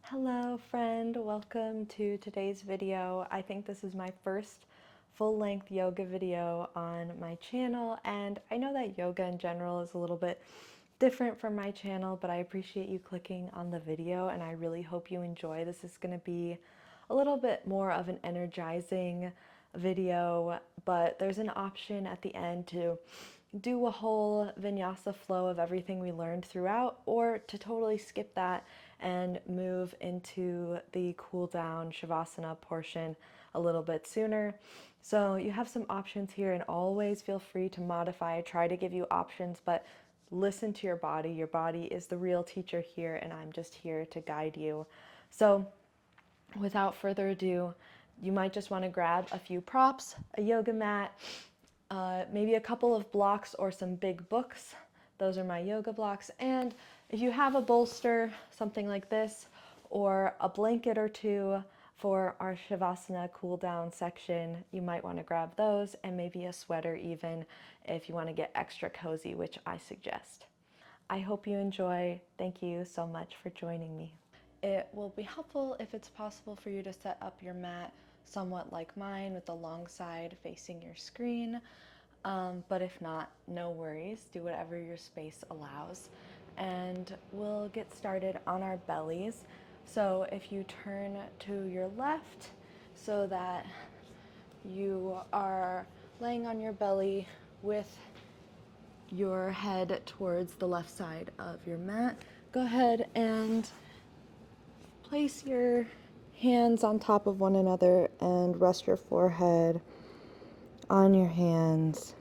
Hello friend, welcome to today's video. I think this is my first full-length yoga video on my channel, and I know that yoga in general is a little bit different from my channel, but I appreciate you clicking on the video and I really hope you enjoy. This is going to be a little bit more of an energizing video, but there's an option at the end to do a whole vinyasa flow of everything we learned throughout, or to totally skip that and move into the cool down Savasana portion a little bit sooner. So you have some options here, and always feel free to modify. I try to give you options, but listen to your body. Your body is the real teacher here, and I'm just here to guide you. So without further ado, you might just want to grab a few props, a yoga mat, maybe a couple of blocks or some big books. Those are my yoga blocks. And if you have a bolster, something like this, or a blanket or two for our Shavasana cool down section, you might want to grab those, and maybe a sweater even if you want to get extra cozy, which I suggest. I hope you enjoy. Thank you so much for joining me. It will be helpful if it's possible for you to set up your mat somewhat like mine, with the long side facing your screen. But if not, no worries. Do whatever your space allows. And we'll get started on our bellies. So if you turn to your left so that you are laying on your belly with your head towards the left side of your mat, go ahead and place your hands on top of one another and rest your forehead on your hands.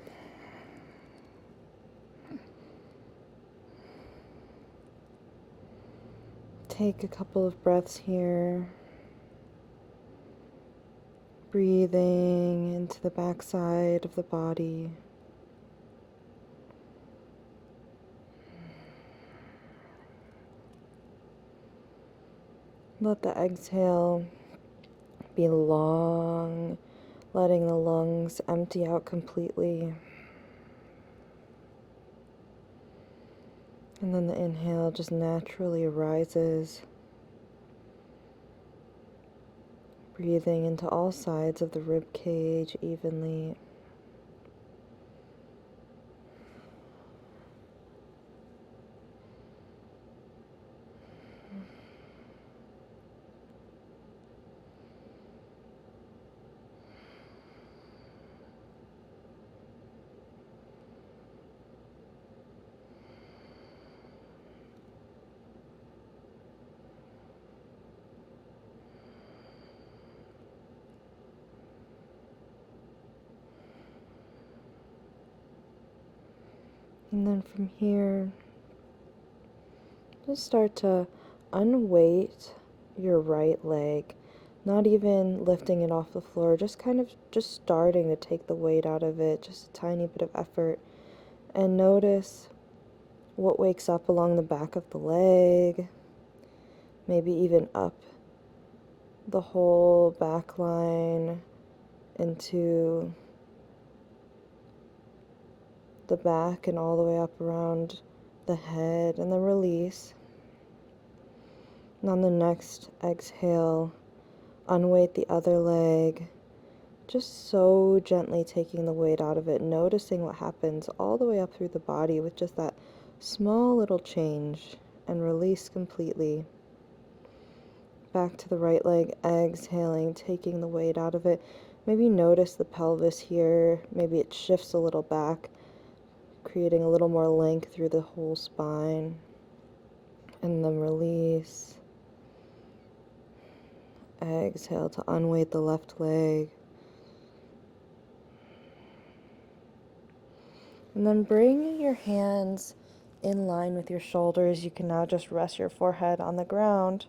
Take a couple of breaths here, breathing into the backside of the body. Let the exhale be long, letting the lungs empty out completely. And then the inhale just naturally arises, breathing into all sides of the rib cage evenly. And then from here, just start to unweight your right leg, not even lifting it off the floor, just kind of just starting to take the weight out of it, just a tiny bit of effort. And notice what wakes up along the back of the leg, maybe even up the whole back line into the back and all the way up around the head, and then release. And on the next exhale, unweight the other leg, just so gently taking the weight out of it, noticing what happens all the way up through the body with just that small little change, and release completely. Back to the right leg, exhaling, taking the weight out of it. Maybe notice the pelvis here, maybe it shifts a little back, creating a little more length through the whole spine. And then release. Exhale to unweight the left leg. And then bring your hands in line with your shoulders. You can now just rest your forehead on the ground.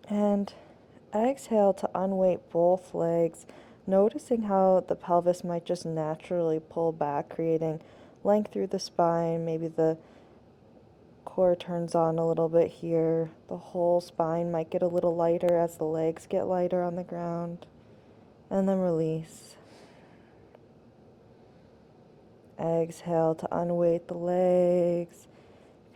And exhale to unweight both legs, noticing how the pelvis might just naturally pull back, creating length through the spine. Maybe the core turns on a little bit here. The whole spine might get a little lighter as the legs get lighter on the ground. And then release. Exhale to unweight the legs.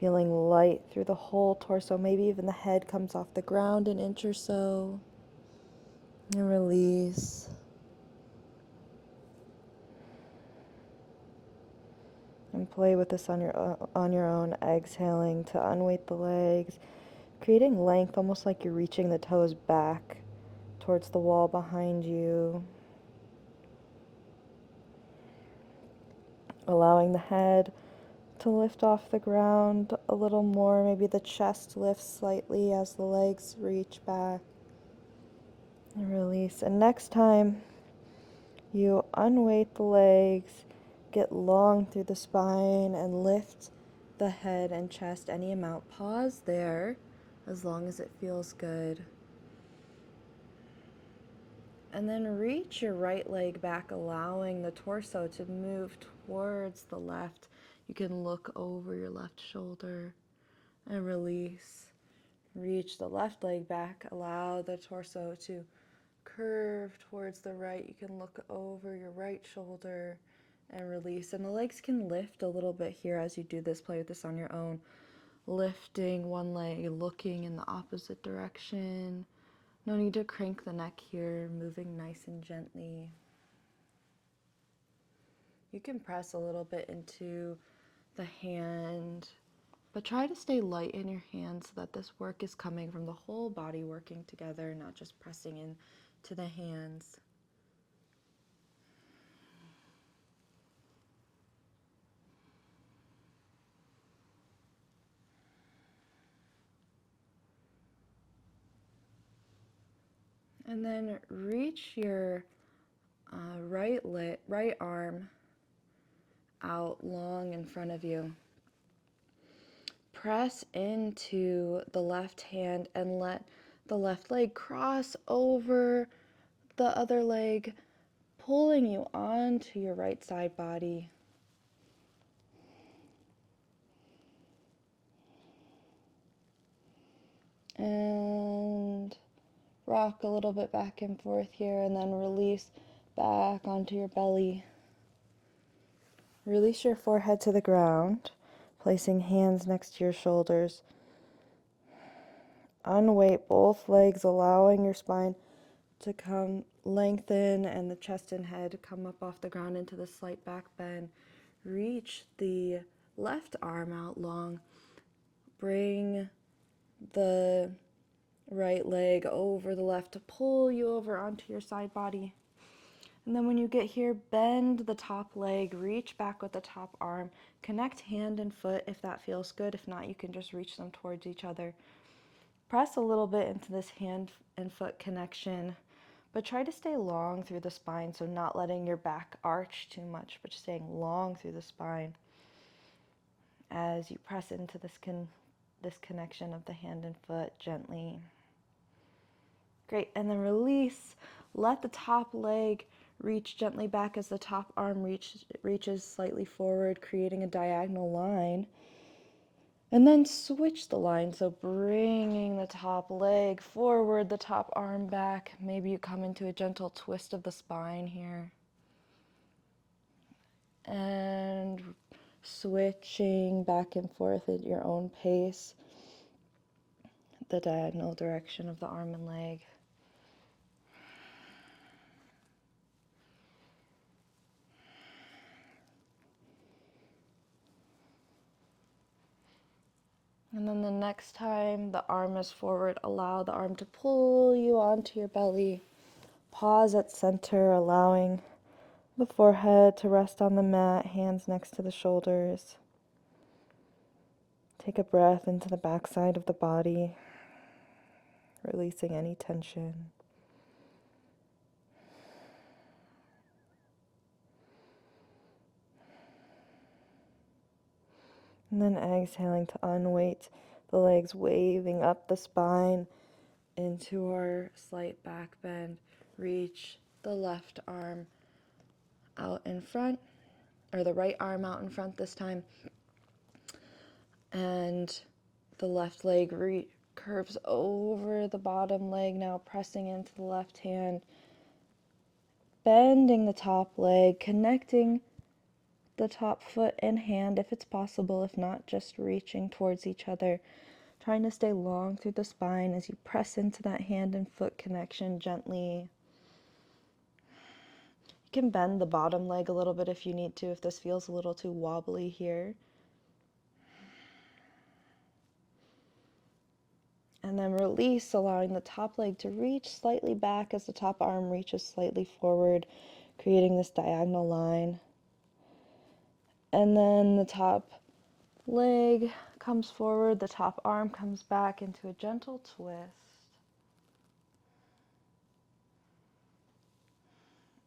Feeling light through the whole torso. Maybe even the head comes off the ground an inch or so. And release. And play with this on your own, exhaling to unweight the legs, creating length, almost like you're reaching the toes back towards the wall behind you. Allowing the head to lift off the ground a little more. Maybe the chest lifts slightly as the legs reach back. And release. And next time you unweight the legs, get long through the spine and lift the head and chest any amount. Pause there as long as it feels good. And then reach your right leg back, allowing the torso to move towards the left. You can look over your left shoulder and release. Reach the left leg back, allow the torso to curve towards the right. You can look over your right shoulder and release. And the legs can lift a little bit here as you do this. Play with this on your own. Lifting one leg, looking in the opposite direction. No need to crank the neck here, moving nice and gently. You can press a little bit into the hand, but try to stay light in your hand so that this work is coming from the whole body working together, not just pressing in to the hands. And then reach your right arm out long in front of you. Press into the left hand and let the left leg cross over the other leg, pulling you onto your right side body. And rock a little bit back and forth here, and then release back onto your belly. Release your forehead to the ground, placing hands next to your shoulders. Unweight both legs, allowing your spine to come lengthen and the chest and head come up off the ground into the slight back bend. Reach the left arm out long. Bring the right leg over the left to pull you over onto your side body. And then when you get here, bend the top leg, reach back with the top arm, connect hand and foot if that feels good. If not, you can just reach them towards each other. Press a little bit into this hand and foot connection, but try to stay long through the spine, so not letting your back arch too much, but staying long through the spine as you press into this connection of the hand and foot gently. Great, and then release. Let the top leg reach gently back as the top arm reaches slightly forward, creating a diagonal line. And then switch the line, so bringing the top leg forward, the top arm back. Maybe you come into a gentle twist of the spine here. And switching back and forth at your own pace, the diagonal direction of the arm and leg. And then the next time the arm is forward, allow the arm to pull you onto your belly. Pause at center, allowing the forehead to rest on the mat, hands next to the shoulders. Take a breath into the backside of the body, releasing any tension. And then exhaling to unweight the legs, waving up the spine into our slight back bend. Reach the left arm out in front, or the right arm out in front this time. And the left leg curves over the bottom leg, now pressing into the left hand. Bending the top leg, connecting the top foot and hand if it's possible. If not, just reaching towards each other. Trying to stay long through the spine as you press into that hand and foot connection gently. You can bend the bottom leg a little bit if you need to, if this feels a little too wobbly here. And then release, allowing the top leg to reach slightly back as the top arm reaches slightly forward, creating this diagonal line. And then the top leg comes forward, the top arm comes back into a gentle twist.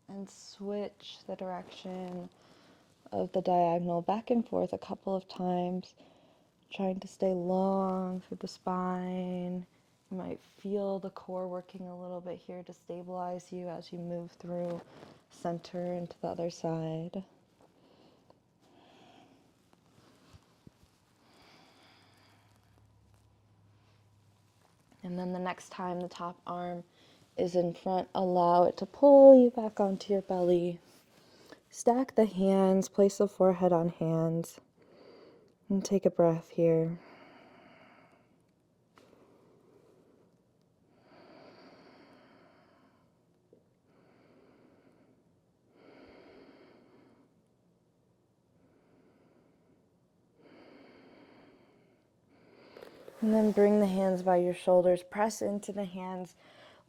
And switch the direction of the diagonal back and forth a couple of times, trying to stay long through the spine. You might feel the core working a little bit here to stabilize you as you move through center into the other side. And then the next time the top arm is in front, allow it to pull you back onto your belly. Stack the hands, place the forehead on hands, and take a breath here. And then bring the hands by your shoulders, press into the hands,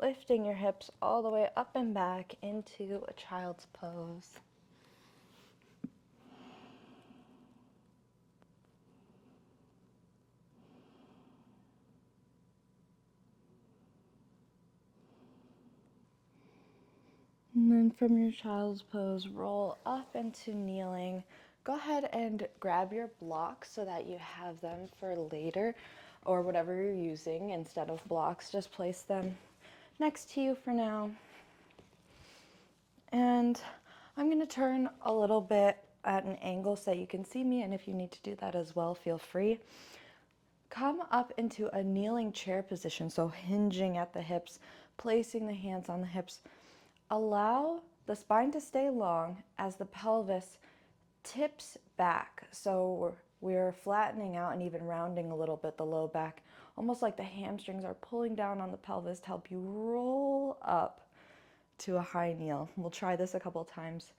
lifting your hips all the way up and back into a child's pose. And then from your child's pose, roll up into kneeling. Go ahead and grab your blocks so that you have them for later, or whatever you're using instead of blocks. Just place them next to you for now. And I'm going to turn a little bit at an angle so that you can see me, and if you need to do that as well, feel free. Come up into a kneeling chair position, so hinging at the hips, placing the hands on the hips. Allow the spine to stay long as the pelvis tips back. So we're flattening out and even rounding a little bit the low back, almost like the hamstrings are pulling down on the pelvis to help you roll up to a high kneel. We'll try this a couple times.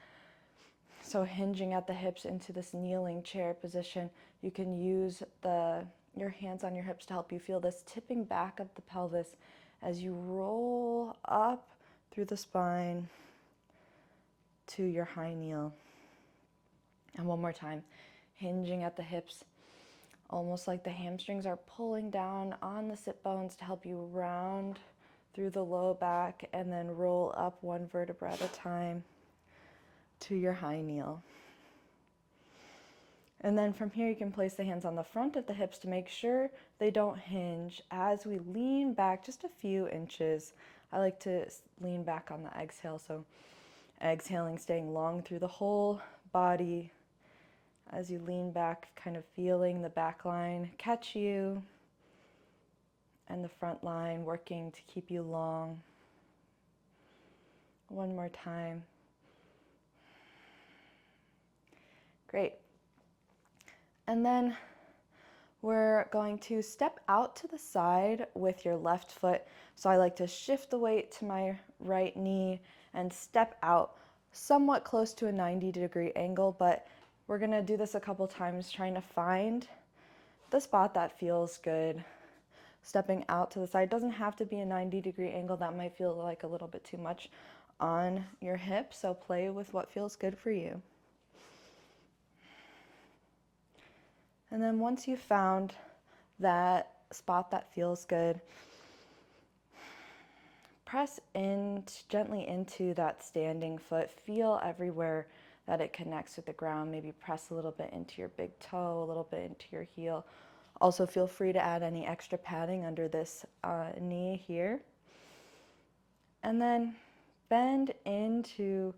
So hinging at the hips into this kneeling chair position, you can use your hands on your hips to help you feel this tipping back of the pelvis as you roll up through the spine to your high kneel. And one more time, hinging at the hips, almost like the hamstrings are pulling down on the sit bones to help you round through the low back and then roll up one vertebra at a time to your high kneel. And then from here, you can place the hands on the front of the hips to make sure they don't hinge as we lean back just a few inches. I like to lean back on the exhale, so exhaling, staying long through the whole body as you lean back, kind of feeling the back line catch you and the front line working to keep you long. One more time. Great. And then we're going to step out to the side with your left foot. So I like to shift the weight to my right knee and step out somewhat close to a 90-degree angle, but we're gonna do this a couple times, trying to find the spot that feels good. Stepping out to the side doesn't have to be a 90-degree angle. That might feel like a little bit too much on your hip, so play with what feels good for you. And then once you've found that spot that feels good, press in gently into that standing foot. Feel everywhere that it connects with the ground. Maybe press a little bit into your big toe, a little bit into your heel. Also feel free to add any extra padding under this knee here. And then bend into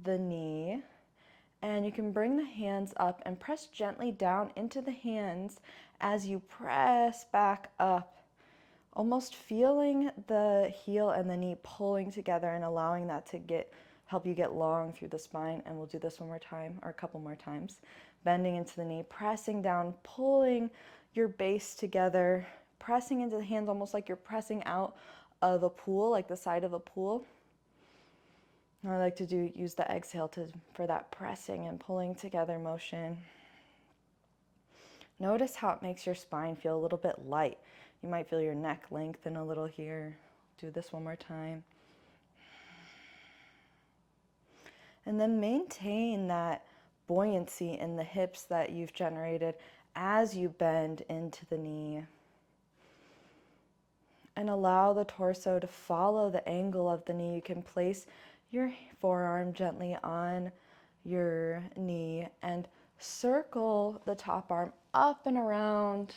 the knee. And you can bring the hands up and press gently down into the hands as you press back up, almost feeling the heel and the knee pulling together and allowing that to help you get long through the spine. And we'll do this one more time, or a couple more times. Bending into the knee, pressing down, pulling your base together, pressing into the hands almost like you're pressing out of a pool, like the side of a pool. And I like to use the exhale for that pressing and pulling together motion. Notice how it makes your spine feel a little bit light. You might feel your neck lengthen a little here. Do this one more time. And then maintain that buoyancy in the hips that you've generated as you bend into the knee. And allow the torso to follow the angle of the knee. You can place your forearm gently on your knee and circle the top arm up and around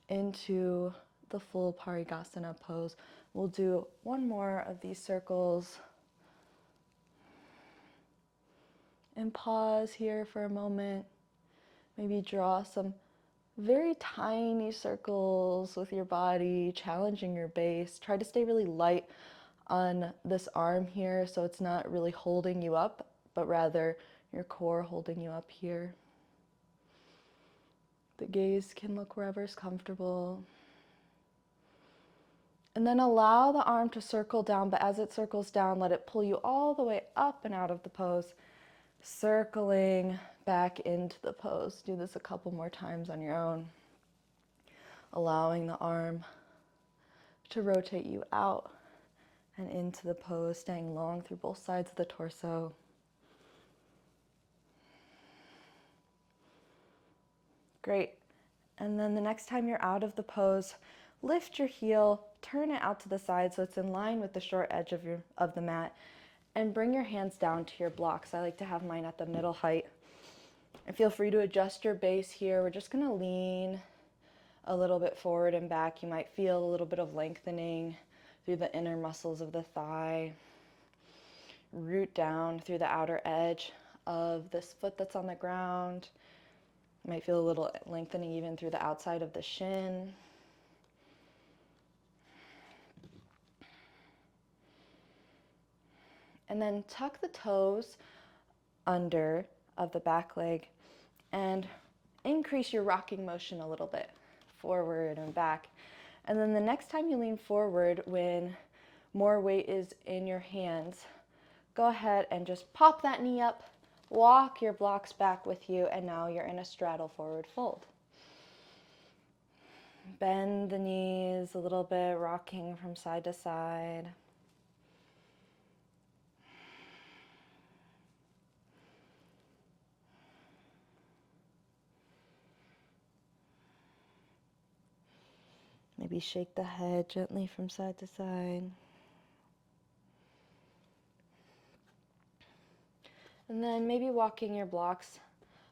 into the full Parigasana pose. We'll do one more of these circles. And pause here for a moment. Maybe draw some very tiny circles with your body, challenging your base. Try to stay really light on this arm here so it's not really holding you up, but rather your core holding you up here. The gaze can look wherever's comfortable. And then allow the arm to circle down, but as it circles down, let it pull you all the way up and out of the pose, circling back into the pose. Do this a couple more times on your own. Allowing the arm to rotate you out and into the pose, staying long through both sides of the torso. Great. And then the next time you're out of the pose, lift your heel, turn it out to the side so it's in line with the short edge of the mat, and bring your hands down to your blocks. I like to have mine at the middle height. And feel free to adjust your base here. We're just going to lean a little bit forward and back. You might feel a little bit of lengthening through the inner muscles of the thigh. Root down through the outer edge of this foot that's on the ground. You might feel a little lengthening even through the outside of the shin. And then tuck the toes under of the back leg and increase your rocking motion a little bit, forward and back. And then the next time you lean forward, when more weight is in your hands, go ahead and just pop that knee up, walk your blocks back with you, and now you're in a straddle forward fold. Bend the knees a little bit, rocking from side to side. Maybe shake the head gently from side to side. And then maybe walking your blocks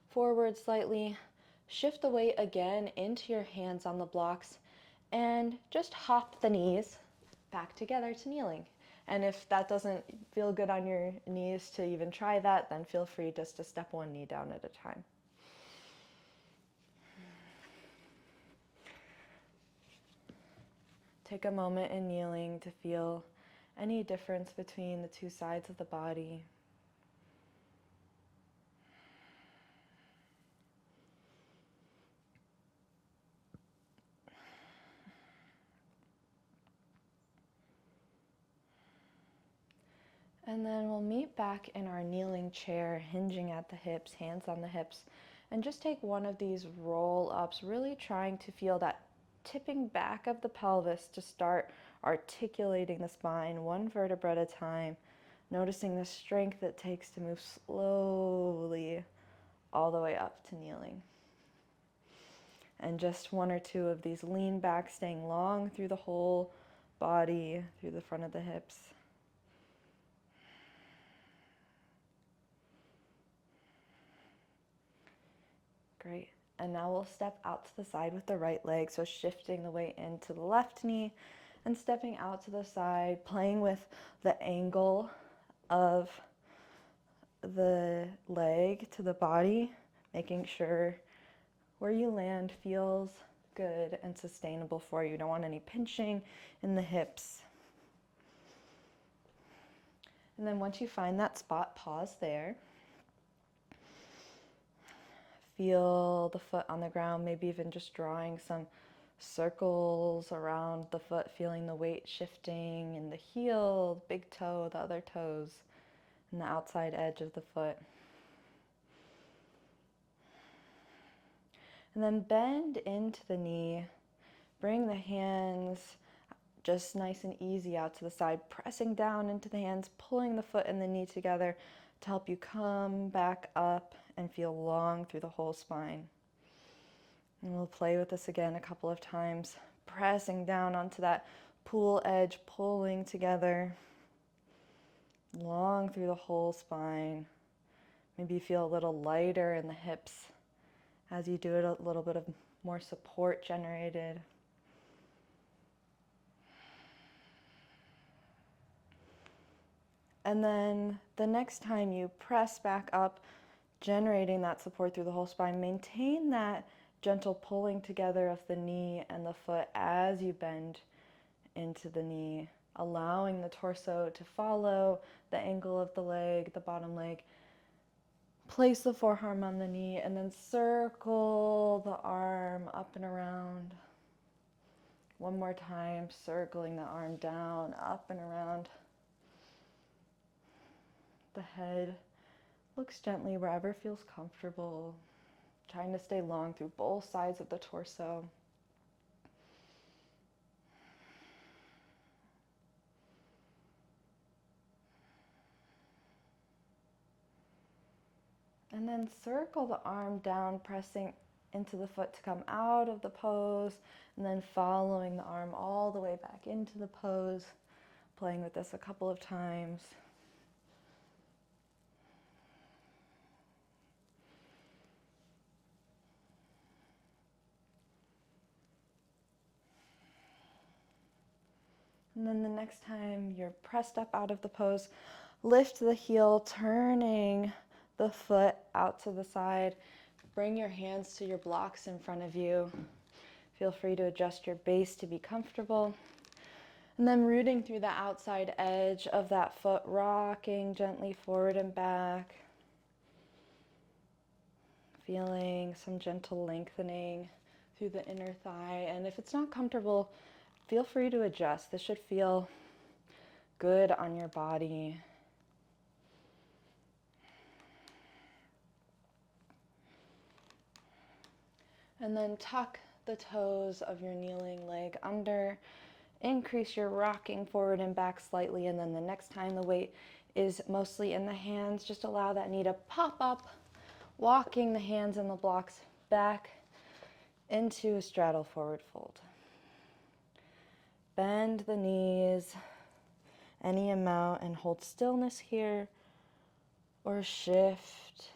forward slightly. Shift the weight again into your hands on the blocks and just hop the knees back together to kneeling. And if that doesn't feel good on your knees to even try that, then feel free just to step one knee down at a time. Take a moment in kneeling to feel any difference between the two sides of the body. And then we'll meet back in our kneeling chair, hinging at the hips, hands on the hips, and just take one of these roll-ups, really trying to feel that tipping back of the pelvis to start articulating the spine, one vertebra at a time, noticing the strength it takes to move slowly all the way up to kneeling. And just one or two of these lean back, staying long through the whole body, through the front of the hips. Great. And now we'll step out to the side with the right leg, so shifting the weight into the left knee and stepping out to the side, playing with the angle of the leg to the body, making sure where you land feels good and sustainable for you. You don't want any pinching in the hips. And then once you find that spot, pause there. Feel the foot on the ground, maybe even just drawing some circles around the foot, feeling the weight shifting in the heel, the big toe, the other toes, and the outside edge of the foot. And then bend into the knee. Bring the hands just nice and easy out to the side, pressing down into the hands, pulling the foot and the knee together to help you come back up and feel long through the whole spine. And we'll play with this again a couple of times, pressing down onto that pool edge, pulling together, long through the whole spine. Maybe you feel a little lighter in the hips as you do it, a little bit of more support generated. And then the next time you press back up, generating that support through the whole spine, maintain that gentle pulling together of the knee and the foot as you bend into the knee, allowing the torso to follow the angle of the leg, the bottom leg. Place the forearm on the knee and then circle the arm up and around. One more time, circling the arm down, up and around. The head looks gently wherever feels comfortable, trying to stay long through both sides of the torso. And then circle the arm down, pressing into the foot to come out of the pose, and then following the arm all the way back into the pose, playing with this a couple of times. And then the next time you're pressed up out of the pose, lift the heel, turning the foot out to the side. Bring your hands to your blocks in front of you. Feel free to adjust your base to be comfortable. And then rooting through the outside edge of that foot, rocking gently forward and back. Feeling some gentle lengthening through the inner thigh. And if it's not comfortable, feel free to adjust. This should feel good on your body. And then tuck the toes of your kneeling leg under. Increase your rocking forward and back slightly. And then the next time the weight is mostly in the hands, just allow that knee to pop up, walking the hands and the blocks back into a straddle forward fold. Bend the knees any amount and hold stillness here, or shift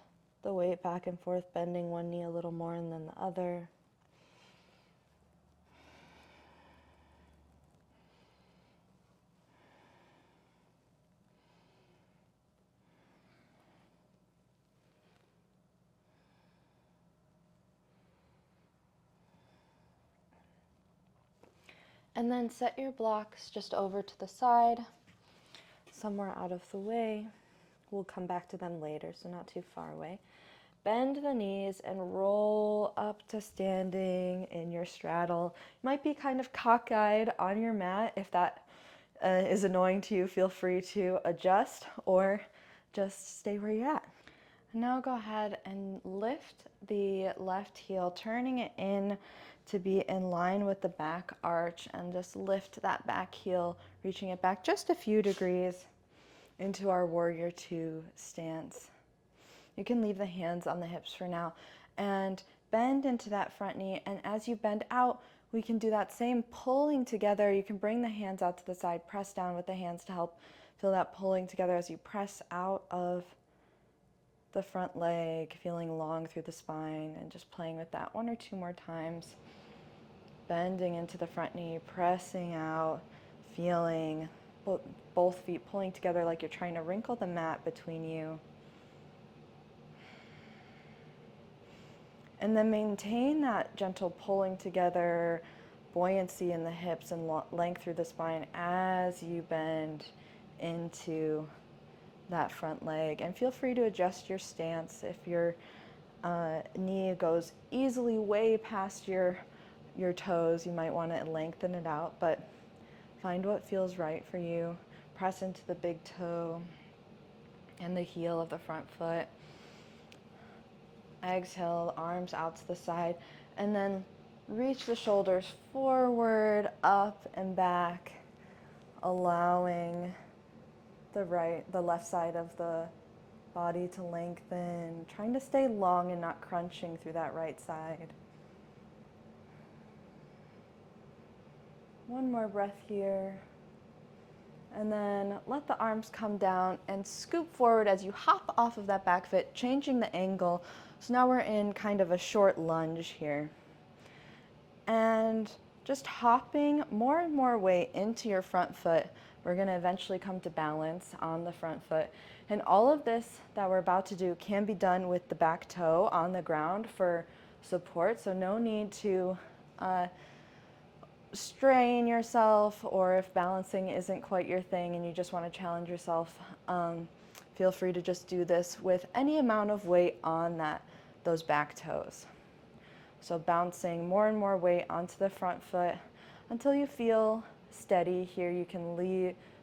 the weight back and forth, bending one knee a little more and then the other. And then set your blocks just over to the side, somewhere out of the way. We'll come back to them later, so not too far away. Bend the knees and roll up to standing in your straddle. You might be kind of cockeyed on your mat. If that is annoying to you, feel free to adjust or just stay where you're at. Now go ahead and lift the left heel, turning it in to be in line with the back arch, and just lift that back heel, reaching it back just a few degrees into our warrior two stance. You can leave the hands on the hips for now and bend into that front knee. And as you bend out, we can do that same pulling together. You can bring the hands out to the side, press down with the hands to help feel that pulling together as you press out of the front leg, feeling long through the spine, and just playing with that one or two more times. Bending into the front knee, pressing out, feeling both feet pulling together like you're trying to wrinkle the mat between you. And then maintain that gentle pulling together, buoyancy in the hips and length through the spine as you bend into that front leg. And feel free to adjust your stance. If your knee goes easily way past your toes, you might want to lengthen it out, but find what feels right for you. Press into the big toe and the heel of the front foot. Exhale, arms out to the side, and then reach the shoulders forward, up and back, allowing the left side of the body to lengthen, trying to stay long and not crunching through that right side. One more breath here. And then let the arms come down and scoop forward as you hop off of that back foot, changing the angle. So now we're in kind of a short lunge here. And just hopping more and more weight into your front foot. We're going to eventually come to balance on the front foot. And all of this that we're about to do can be done with the back toe on the ground for support. So no need to strain yourself, or if balancing isn't quite your thing and you just want to challenge yourself, feel free to just do this with any amount of weight on those back toes. So bouncing more and more weight onto the front foot until you feel steady. Here you can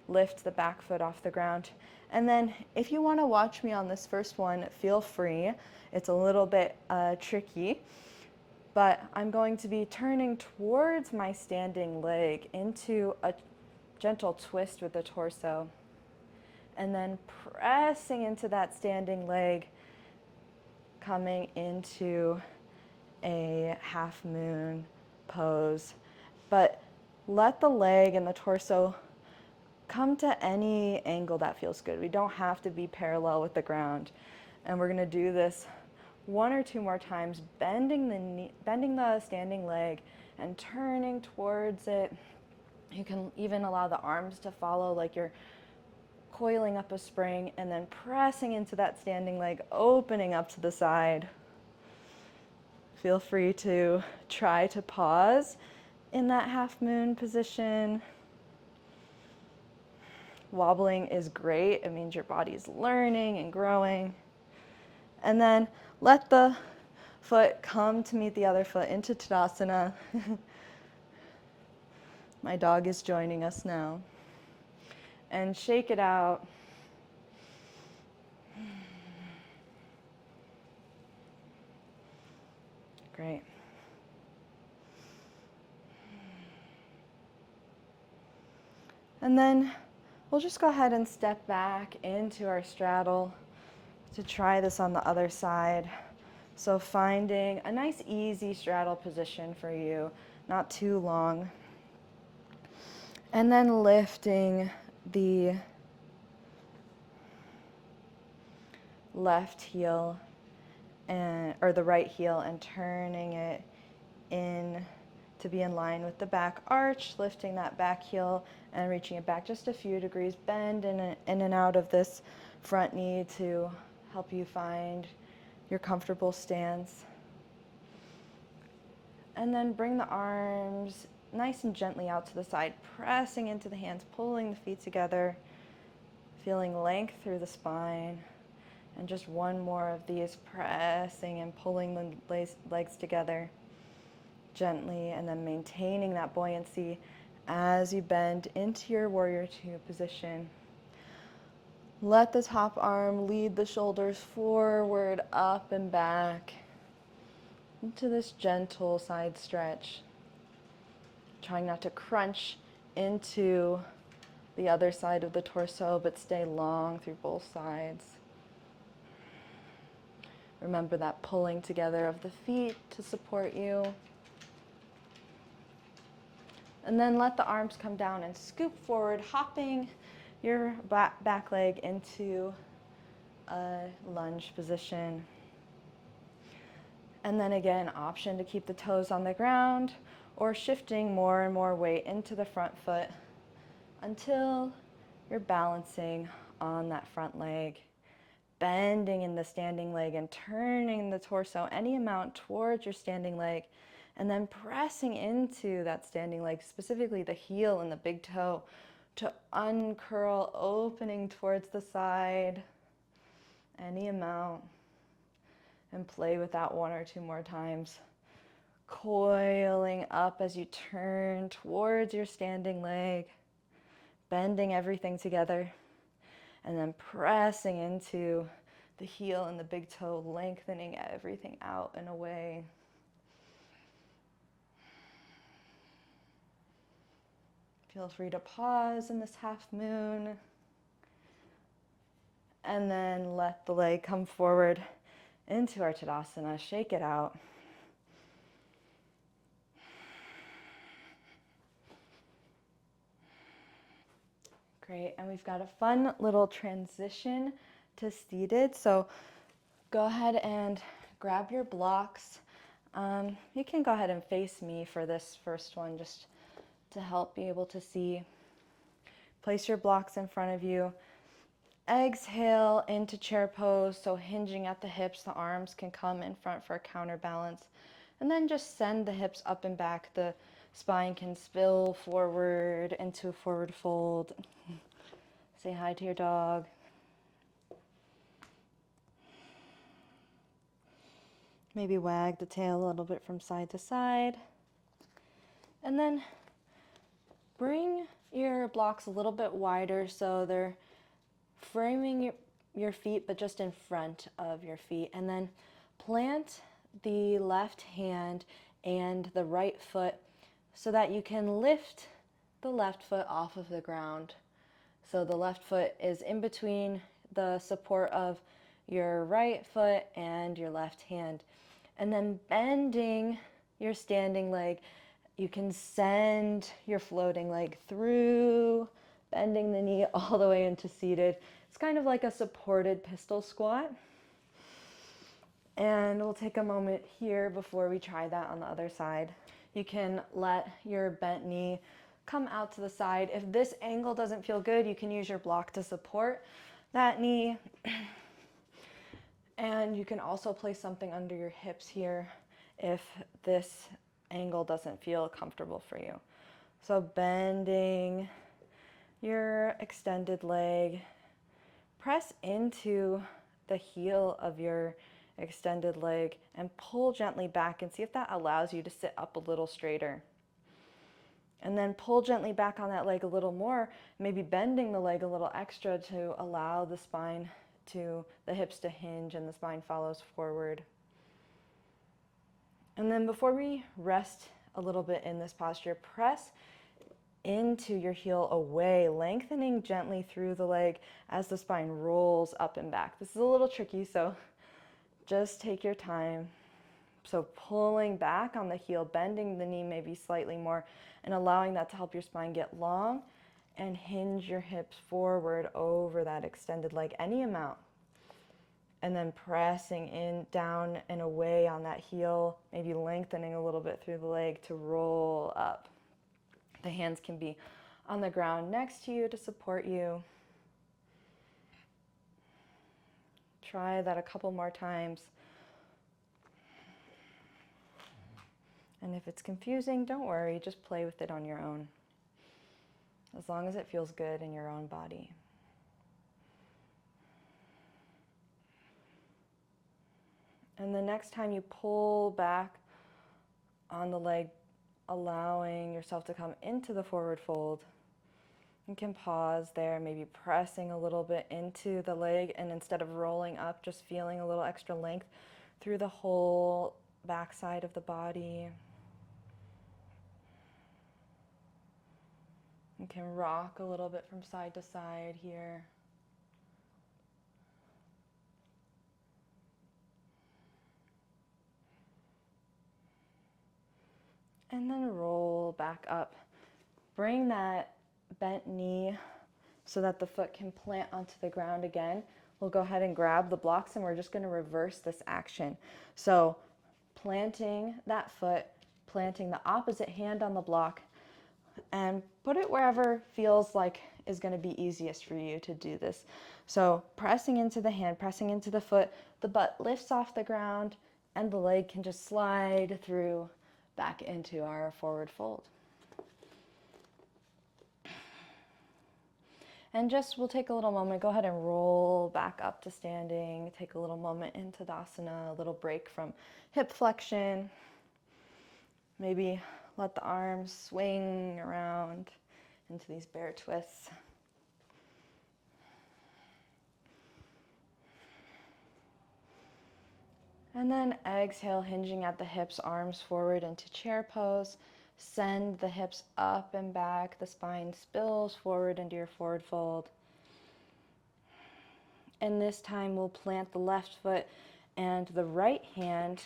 lift the back foot off the ground. And then if you want to watch me on this first one, feel free. It's a little bit tricky, but I'm going to be turning towards my standing leg into a gentle twist with the torso, and then pressing into that standing leg, coming into a half moon pose. But let the leg and the torso come to any angle that feels good. We don't have to be parallel with the ground. And we're going to do this one or two more times, bending the standing leg and turning towards it. You can even allow the arms to follow like you're coiling up a spring, and then pressing into that standing leg, opening up to the side. Feel free to try to pause in that half moon position. Wobbling is great. It means your body is learning and growing. And then let the foot come to meet the other foot into Tadasana. My dog is joining us now. And shake it out. Great. And then we'll just go ahead and step back into our straddle to try this on the other side. So finding a nice easy straddle position for you, not too long. And then lifting the left heel or the right heel and turning it in to be in line with the back arch, lifting that back heel and reaching it back just a few degrees. Bend in and out of this front knee to help you find your comfortable stance. And then bring the arms nice and gently out to the side, pressing into the hands, pulling the feet together, feeling length through the spine. And just one more of these, pressing and pulling the legs together gently, and then maintaining that buoyancy as you bend into your warrior two position. Let the top arm lead the shoulders forward, up and back into this gentle side stretch. Trying not to crunch into the other side of the torso, but stay long through both sides. Remember that pulling together of the feet to support you. And then let the arms come down and scoop forward, hopping your back leg into a lunge position. And then again, option to keep the toes on the ground or shifting more and more weight into the front foot until you're balancing on that front leg. Bending in the standing leg and turning the torso any amount towards your standing leg, and then pressing into that standing leg, specifically the heel and the big toe, to uncurl, opening towards the side, any amount, and play with that 1 or 2 more times. Coiling up as you turn towards your standing leg, bending everything together, and then pressing into the heel and the big toe, lengthening everything out and away. Feel free to pause in this half moon, and then let the leg come forward into our Tadasana. Shake it out. Great, and we've got a fun little transition to seated. So go ahead and grab your blocks. You can go ahead and face me for this first one, just to help be able to see. Place your blocks in front of you. Exhale into chair pose, so hinging at the hips, the arms can come in front for a counterbalance. And then just send the hips up and back. The spine can spill forward into a forward fold. Say hi to your dog. Maybe wag the tail a little bit from side to side. And then bring your blocks a little bit wider so they're framing your feet, but just in front of your feet. And then plant the left hand and the right foot so that you can lift the left foot off of the ground. So the left foot is in between the support of your right foot and your left hand. And then bending your standing leg, you can send your floating leg through, bending the knee all the way into seated. It's kind of like a supported pistol squat. And we'll take a moment here before we try that on the other side. You can let your bent knee come out to the side. If this angle doesn't feel good, you can use your block to support that knee. And you can also place something under your hips here if this angle doesn't feel comfortable for you. So bending your extended leg, press into the heel of your extended leg and pull gently back and see if that allows you to sit up a little straighter. And then pull gently back on that leg a little more, maybe bending the leg a little extra to allow the spine to, the hips to hinge and the spine follows forward. And then before we rest a little bit in this posture, press into your heel away, lengthening gently through the leg as the spine rolls up and back. This is a little tricky, so just take your time. So pulling back on the heel, bending the knee maybe slightly more, and allowing that to help your spine get long and hinge your hips forward over that extended leg, any amount. And then pressing in, down and away on that heel, maybe lengthening a little bit through the leg to roll up. The hands can be on the ground next to you to support you. Try that a couple more times. And if it's confusing, don't worry, just play with it on your own, as long as it feels good in your own body. And the next time you pull back on the leg, allowing yourself to come into the forward fold, you can pause there, maybe pressing a little bit into the leg, and instead of rolling up, just feeling a little extra length through the whole backside of the body. You can rock a little bit from side to side here. And then roll back up. Bring that bent knee so that the foot can plant onto the ground again. We'll go ahead and grab the blocks and we're just going to reverse this action. So planting that foot, planting the opposite hand on the block, and put it wherever feels like is going to be easiest for you to do this. So pressing into the hand, pressing into the foot, the butt lifts off the ground and the leg can just slide through back into our forward fold. And just, we'll take a little moment, go ahead and roll back up to standing, take a little moment into Tadasana, a little break from hip flexion. Maybe let the arms swing around into these bear twists. And then exhale, hinging at the hips, arms forward into chair pose. Send the hips up and back. The spine spills forward into your forward fold. And this time we'll plant the left foot and the right hand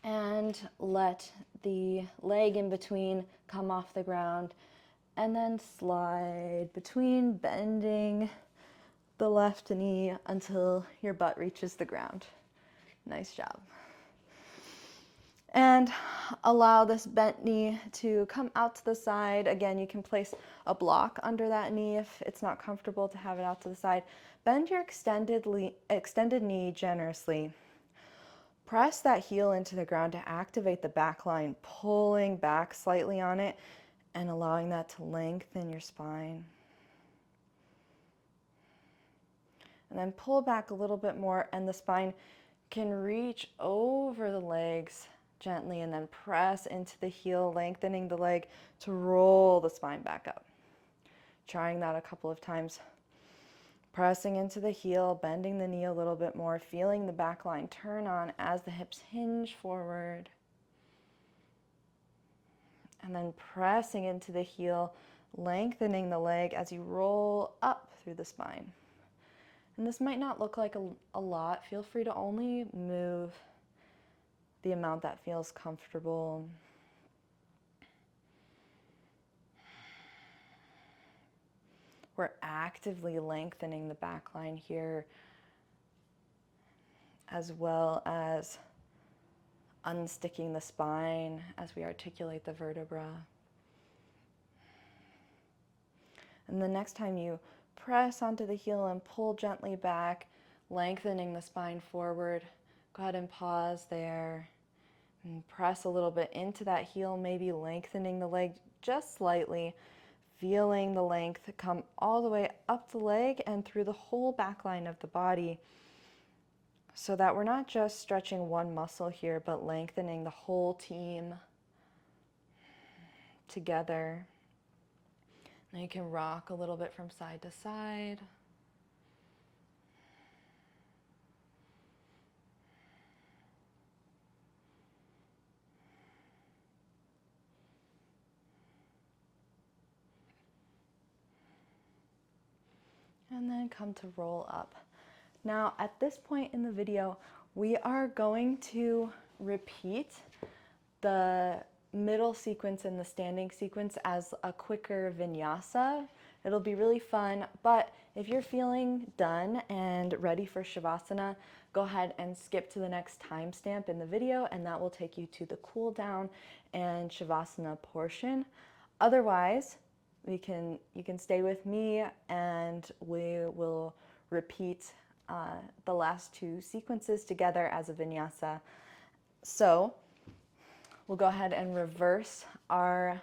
and let the leg in between come off the ground, and then slide between, bending the left knee until your butt reaches the ground. Nice job. And allow this bent knee to come out to the side. Again, you can place a block under that knee if it's not comfortable to have it out to the side. Bend your extended knee generously. Press that heel into the ground to activate the back line, pulling back slightly on it and allowing that to lengthen your spine. And then pull back a little bit more, and the spine can reach over the legs gently, and then press into the heel, lengthening the leg to roll the spine back up. Trying that a couple of times. Pressing into the heel, bending the knee a little bit more, feeling the back line turn on as the hips hinge forward. And then pressing into the heel, lengthening the leg as you roll up through the spine. And this might not look like a lot. Feel free to only move the amount that feels comfortable. We're actively lengthening the back line here, as well as unsticking the spine as we articulate the vertebra. And the next time you press onto the heel and pull gently back, lengthening the spine forward, go ahead and pause there and press a little bit into that heel, maybe lengthening the leg just slightly, feeling the length come all the way up the leg and through the whole back line of the body, so that we're not just stretching one muscle here, but lengthening the whole team together. Now you can rock a little bit from side to side. And then come to roll up. Now at this point in the video, we are going to repeat the middle sequence and the standing sequence as a quicker vinyasa. It'll be really fun, but if you're feeling done and ready for Savasana, go ahead and skip to the next timestamp in the video, and that will take you to the cool down and Savasana portion. Otherwise, you can stay with me and we will repeat the last two sequences together as a vinyasa. So we'll go ahead and reverse our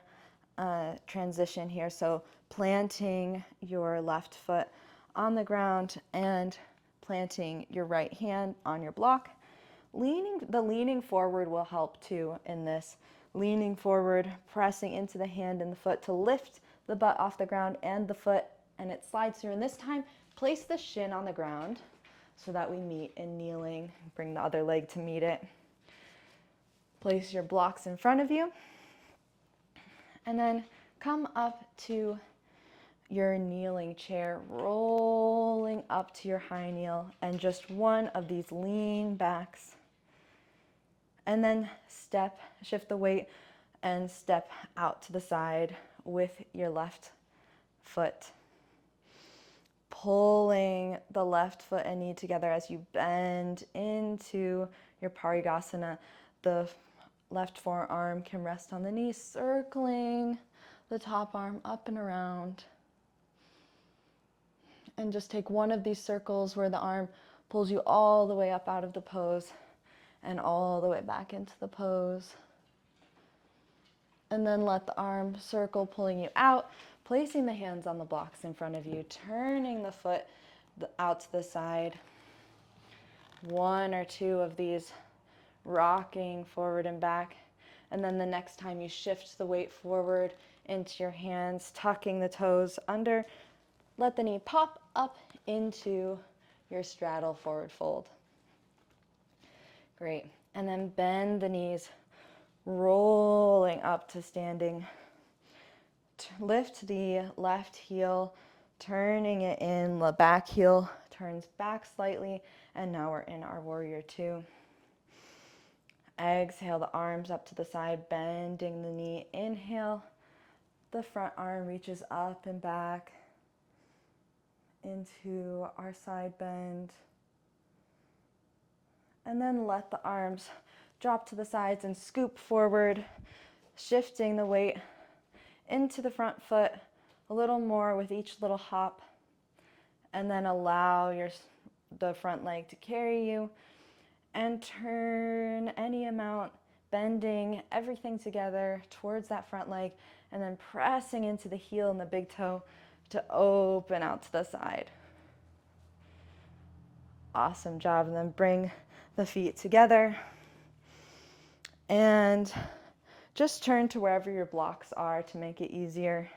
transition here. So planting your left foot on the ground and planting your right hand on your block. Leaning forward will help too in this. Leaning forward, pressing into the hand and the foot to lift the butt off the ground and the foot, and it slides through. And this time, place the shin on the ground so that we meet in kneeling. Bring the other leg to meet it. Place your blocks in front of you, and then come up to your kneeling chair, rolling up to your high kneel, and just one of these lean backs. And then shift the weight and step out to the side with your left foot. Pulling the left foot and knee together as you bend into your Parigasana. The left forearm can rest on the knee, circling the top arm up and around. And just take one of these circles where the arm pulls you all the way up out of the pose and all the way back into the pose. And then let the arm circle, pulling you out, placing the hands on the blocks in front of you, turning the foot out to the side. One or two of these rocking forward and back. And then the next time you shift the weight forward into your hands, tucking the toes under, let the knee pop up into your straddle forward fold. Great. And then bend the knees, rolling up to standing. Lift the left heel, turning it in. The back heel turns back slightly, and now we're in our warrior two. Exhale the arms up to the side, bending the knee. Inhale, the front arm reaches up and back into our side bend. And then let the arms drop to the sides and scoop forward, shifting the weight into the front foot a little more with each little hop. And then allow the front leg to carry you, and turn any amount, bending everything together towards that front leg, and then pressing into the heel and the big toe to open out to the side. Awesome job. And then bring the feet together and just turn to wherever your blocks are to make it easier.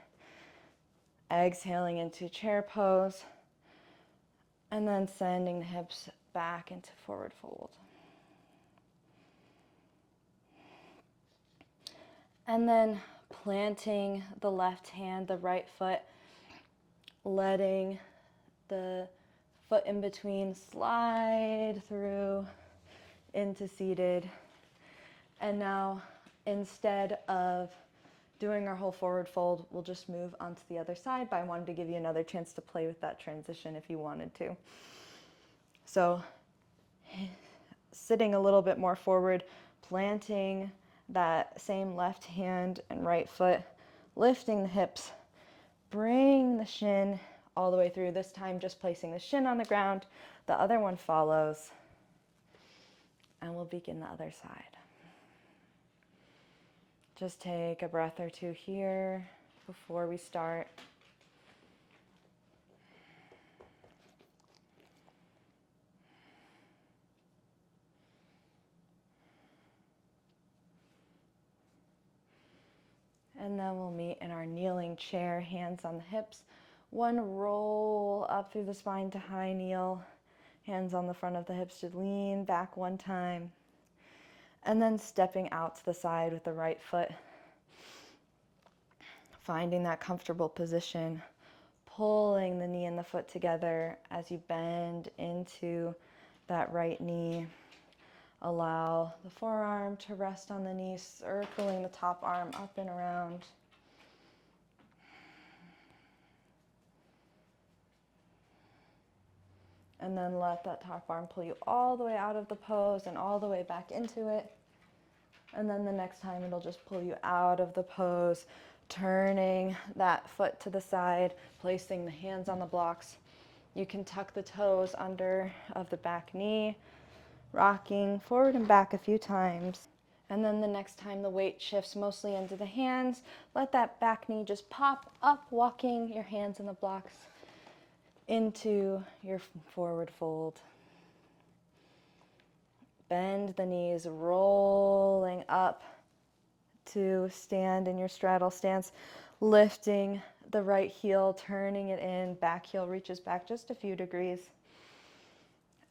Exhaling into chair pose, and then sending the hips back into forward fold. And then planting the left hand, the right foot, letting the foot in between slide through into seated. And now, instead of doing our whole forward fold, we'll just move onto the other side, but I wanted to give you another chance to play with that transition if you wanted to. So, sitting a little bit more forward, planting that same left hand and right foot, lifting the hips, bring the shin all the way through, this time just placing the shin on the ground, the other one follows, and we'll begin the other side. Just take a breath or two here before we start. And then we'll meet in our kneeling chair, hands on the hips. One roll up through the spine to high kneel, hands on the front of the hips to lean back one time. And then stepping out to the side with the right foot, finding that comfortable position, pulling the knee and the foot together as you bend into that right knee. Allow the forearm to rest on the knee, circling the top arm up and around. And then let that top arm pull you all the way out of the pose and all the way back into it. And then the next time it'll just pull you out of the pose, turning that foot to the side, placing the hands on the blocks. You can tuck the toes under of the back knee, rocking forward and back a few times. And then the next time the weight shifts mostly into the hands, let that back knee just pop up, walking your hands in the blocks into your forward fold. Bend the knees, rolling up to stand in your straddle stance, lifting the right heel, turning it in, back heel reaches back just a few degrees.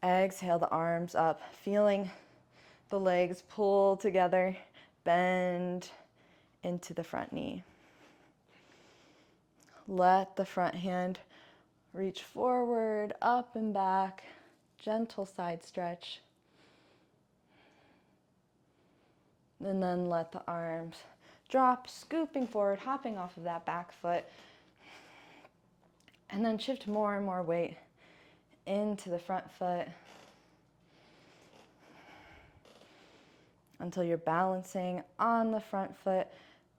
Exhale the arms up, feeling the legs pull together, bend into the front knee. Let the front hand reach forward, up and back, gentle side stretch. And then let the arms drop, scooping forward, hopping off of that back foot. And then shift more and more weight into the front foot until you're balancing on the front foot,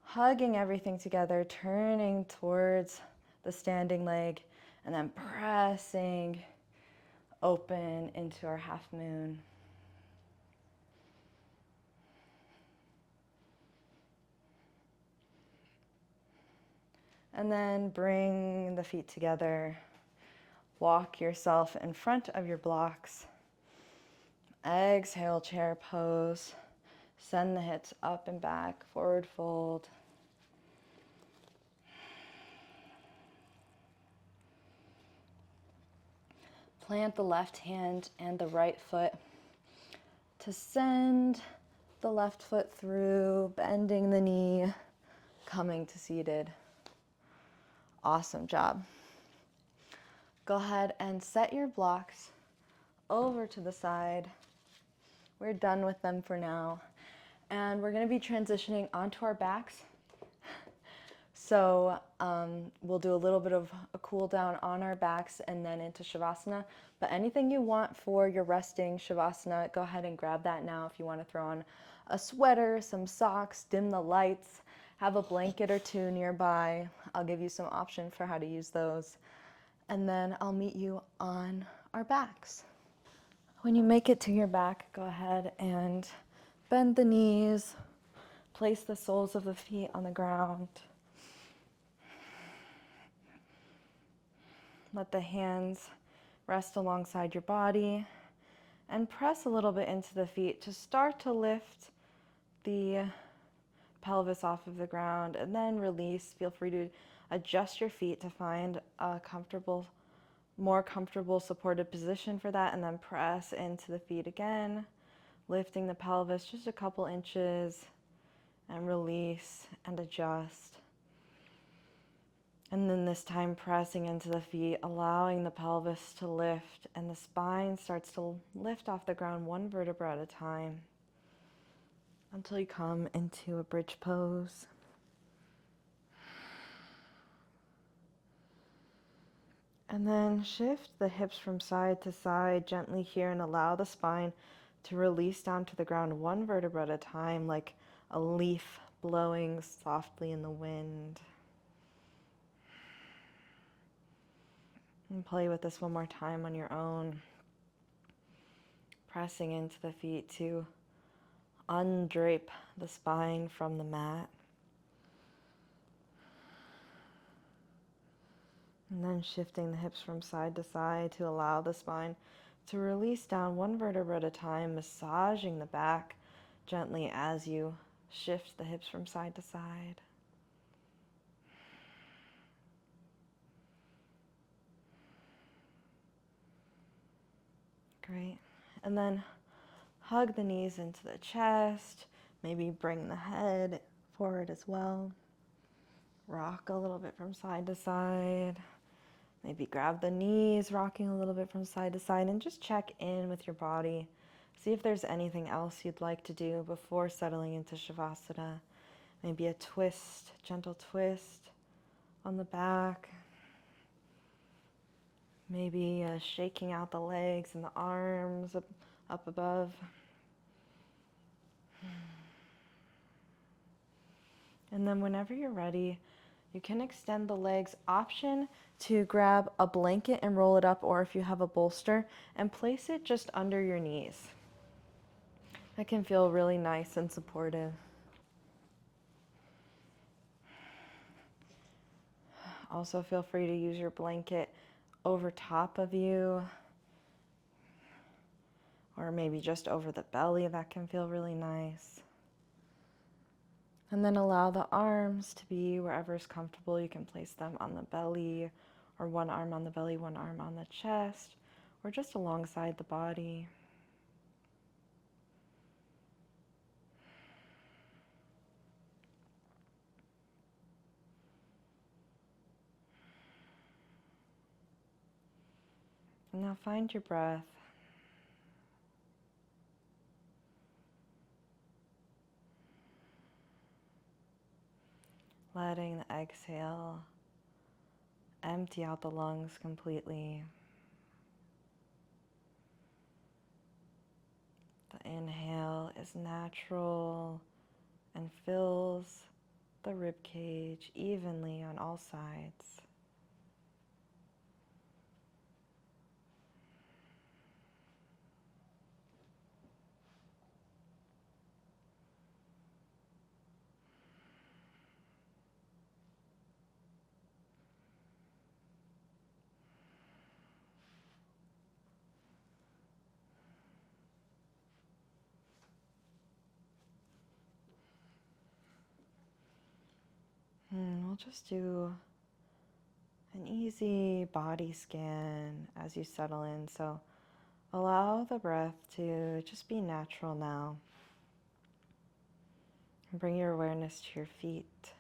hugging everything together, turning towards the standing leg, and then pressing open into our half moon. And then bring the feet together. Walk yourself in front of your blocks. Exhale, chair pose. Send the hips up and back, forward fold. Plant the left hand and the right foot to send the left foot through, bending the knee, coming to seated. Awesome job. Go ahead and set your blocks over to the side. We're done with them for now. And we're going to be transitioning onto our backs. So we'll do a little bit of a cool down on our backs and then into Savasana. But anything you want for your resting Savasana, go ahead and grab that now. If you want to throw on a sweater, some socks, dim the lights, have a blanket or two nearby. I'll give you some options for how to use those. And then I'll meet you on our backs. When you make it to your back, go ahead and bend the knees, place the soles of the feet on the ground. Let the hands rest alongside your body and press a little bit into the feet to start to lift the pelvis off of the ground and then release. Feel free to adjust your feet to find a more comfortable supported position for that, and then press into the feet again, lifting the pelvis just a couple inches and release and adjust. And then this time pressing into the feet, allowing the pelvis to lift, and the spine starts to lift off the ground one vertebra at a time until you come into a bridge pose. And then shift the hips from side to side gently here and allow the spine to release down to the ground one vertebra at a time, like a leaf blowing softly in the wind. And play with this one more time on your own. Pressing into the feet to undrape the spine from the mat. And then shifting the hips from side to side to allow the spine to release down one vertebra at a time, massaging the back gently as you shift the hips from side to side. Great. And then hug the knees into the chest. Maybe bring the head forward as well. Rock a little bit from side to side. Maybe grab the knees, rocking a little bit from side to side, and just check in with your body. See if there's anything else you'd like to do before settling into Shavasana. Maybe a twist, gentle twist on the back. Maybe shaking out the legs and the arms up above. And then whenever you're ready, you can extend the legs. Option to grab a blanket and roll it up, or if you have a bolster, and place it just under your knees. That can feel really nice and supportive. Also feel free to use your blanket over top of you, or maybe just over the belly. That can feel really nice. And then allow the arms to be wherever is comfortable. You can place them on the belly, or one arm on the belly, one arm on the chest, or just alongside the body. And now find your breath. Letting the exhale empty out the lungs completely. The inhale is natural and fills the rib cage evenly on all sides. we'll just do an easy body scan as you settle in. So allow the breath to just be natural now. And bring your awareness to your feet,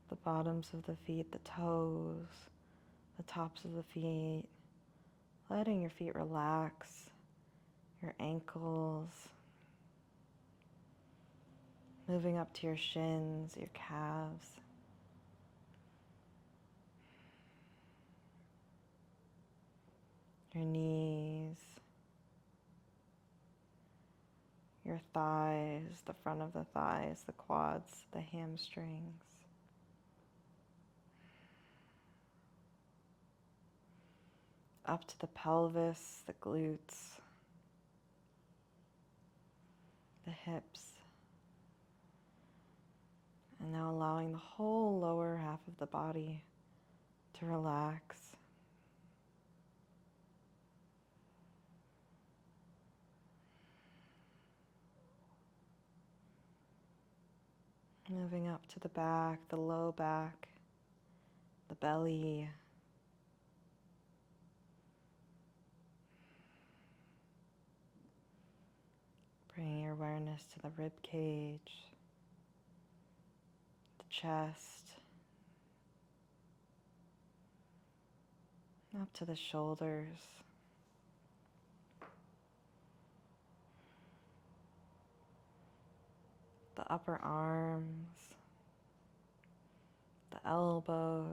the bottoms of the feet, the toes, the tops of the feet, letting your feet relax, your ankles, moving up to your shins, your calves. Your knees, your thighs, the front of the thighs, the quads, the hamstrings. Up to the pelvis, the glutes, the hips. And now allowing the whole lower half of the body to relax. Moving up to the back, the low back, the belly. Bringing your awareness to the rib cage, the chest, up to the shoulders. The upper arms, the elbows,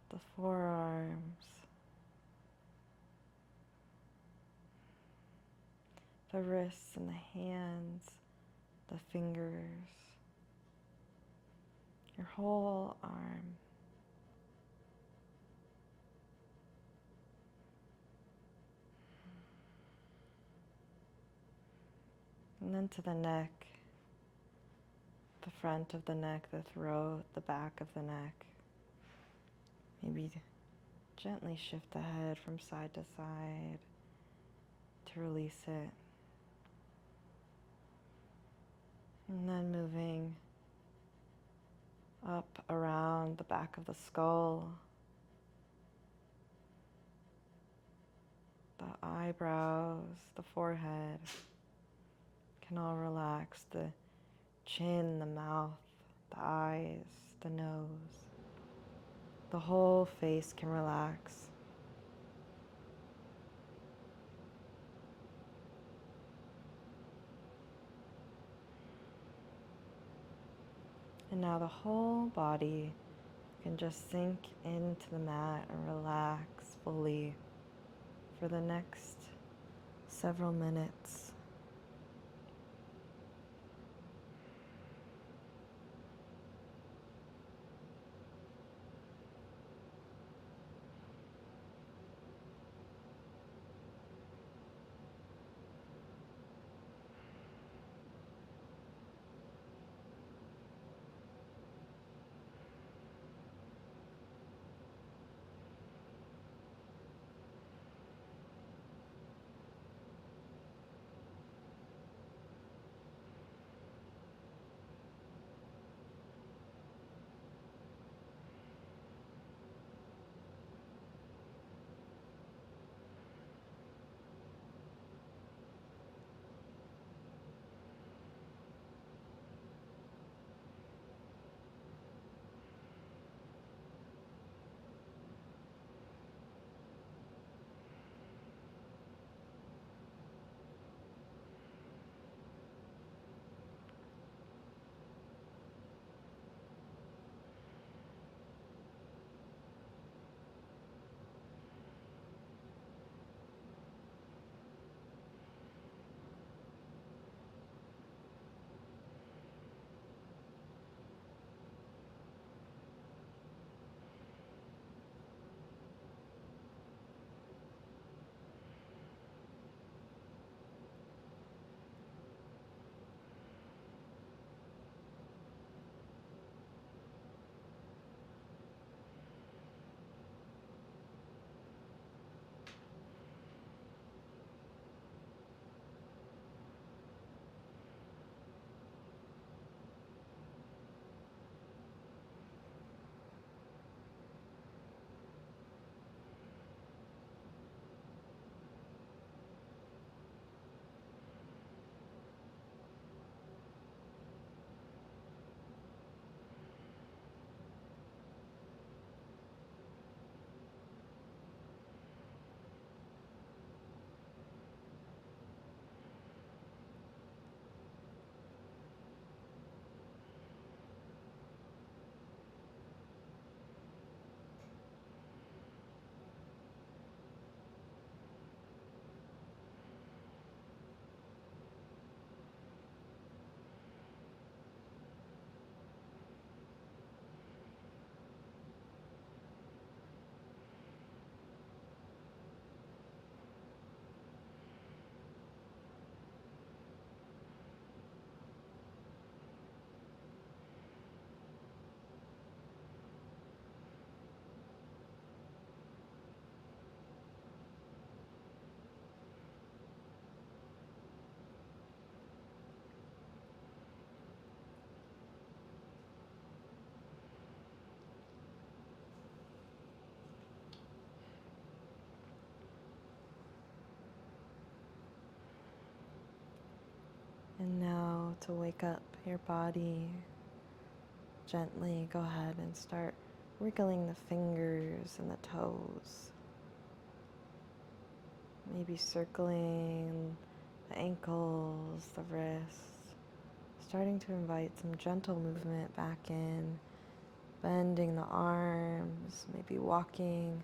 the forearms, the wrists and the hands, the fingers, your whole arm. And then to the neck, the front of the neck, the throat, the back of the neck. Maybe gently shift the head from side to side to release it. And then moving up around the back of the skull, the eyebrows, the forehead can all relax. The chin, the mouth, the eyes, the nose. The whole face can relax. And now the whole body can just sink into the mat and relax fully for the next several minutes. to wake up your body, gently go ahead and start wriggling the fingers and the toes. Maybe circling the ankles, the wrists, starting to invite some gentle movement back in, bending the arms, maybe walking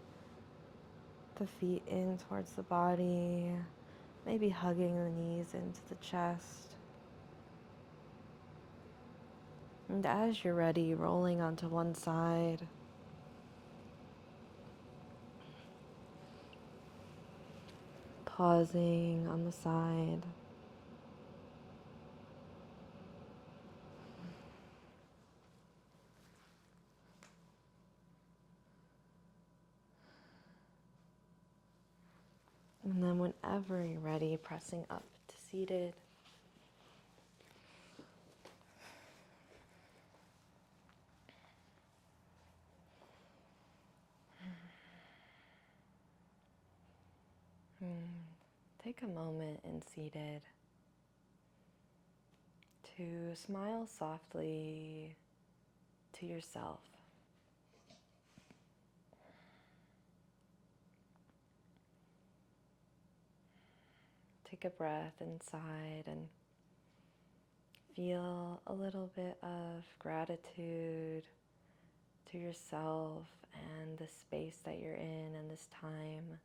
the feet in towards the body, maybe hugging the knees into the chest. And as you're ready, rolling onto one side. Pausing on the side. And then whenever you're ready, pressing up to seated. Take a moment in seated to smile softly to yourself. Take a breath inside and feel a little bit of gratitude to yourself and the space that you're in and this time.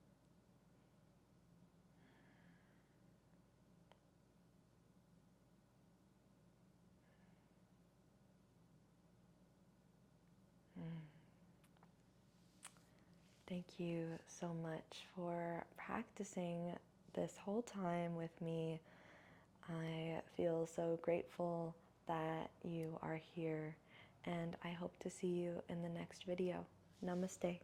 Thank you so much for practicing this whole time with me. I feel so grateful that you are here, and I hope to see you in the next video. Namaste.